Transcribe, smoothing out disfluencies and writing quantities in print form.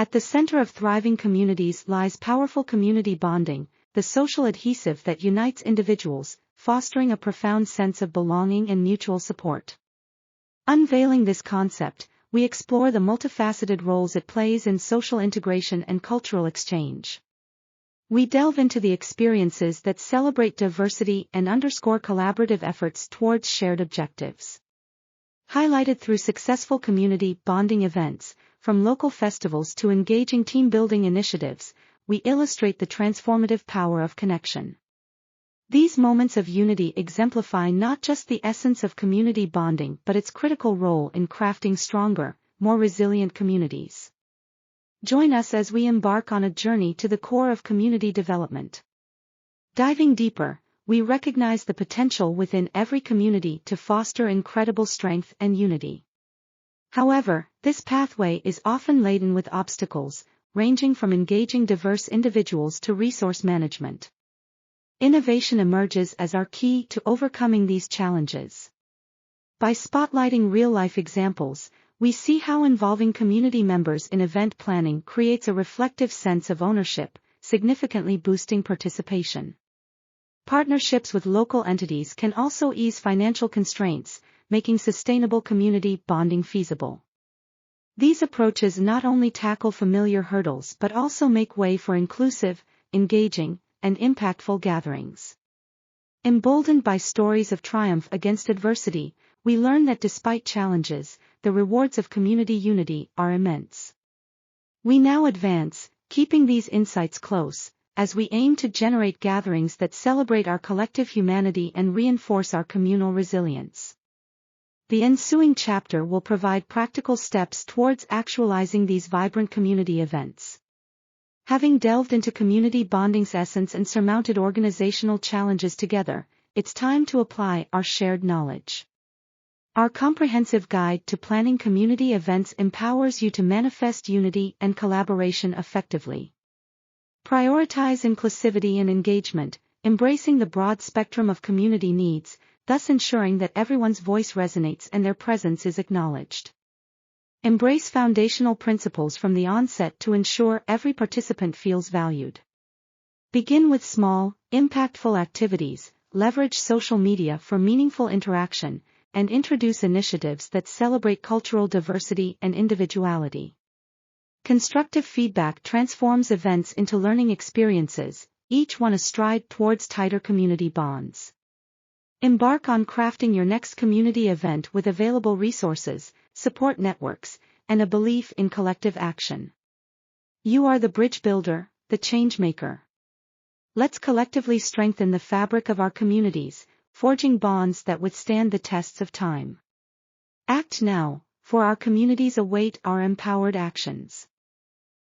At the center of thriving communities lies powerful community bonding, the social adhesive that unites individuals, fostering a profound sense of belonging and mutual support. Unveiling this concept, we explore the multifaceted roles it plays in social integration and cultural exchange. We delve into the experiences that celebrate diversity and underscore collaborative efforts towards shared objectives. Highlighted through successful community bonding events, from local festivals to engaging team-building initiatives, we illustrate the transformative power of connection. These moments of unity exemplify not just the essence of community bonding but its critical role in crafting stronger, more resilient communities. Join us as we embark on a journey to the core of community development. Diving deeper, we recognize the potential within every community to foster incredible strength and unity. However, this pathway is often laden with obstacles, ranging from engaging diverse individuals to resource management. Innovation emerges as our key to overcoming these challenges. By spotlighting real-life examples, we see how involving community members in event planning creates a reflective sense of ownership, significantly boosting participation. Partnerships with local entities can also ease financial constraints, making sustainable community bonding feasible. These approaches not only tackle familiar hurdles but also make way for inclusive, engaging, and impactful gatherings. Emboldened by stories of triumph against adversity, we learn that despite challenges, the rewards of community unity are immense. We now advance, keeping these insights close, as we aim to generate gatherings that celebrate our collective humanity and reinforce our communal resilience. The ensuing chapter will provide practical steps towards actualizing these vibrant community events. Having delved into community bonding's essence and surmounted organizational challenges together, it's time to apply our shared knowledge. Our comprehensive guide to planning community events empowers you to manifest unity and collaboration effectively. Prioritize inclusivity and engagement, embracing the broad spectrum of community needs, thus ensuring that everyone's voice resonates and their presence is acknowledged. Embrace foundational principles from the onset to ensure every participant feels valued. Begin with small, impactful activities, leverage social media for meaningful interaction, and introduce initiatives that celebrate cultural diversity and individuality. Constructive feedback transforms events into learning experiences, each one a stride towards tighter community bonds. Embark on crafting your next community event with available resources, support networks, and a belief in collective action. You are the bridge builder, the change maker. Let's collectively strengthen the fabric of our communities, forging bonds that withstand the tests of time. Act now, for our communities await our empowered actions.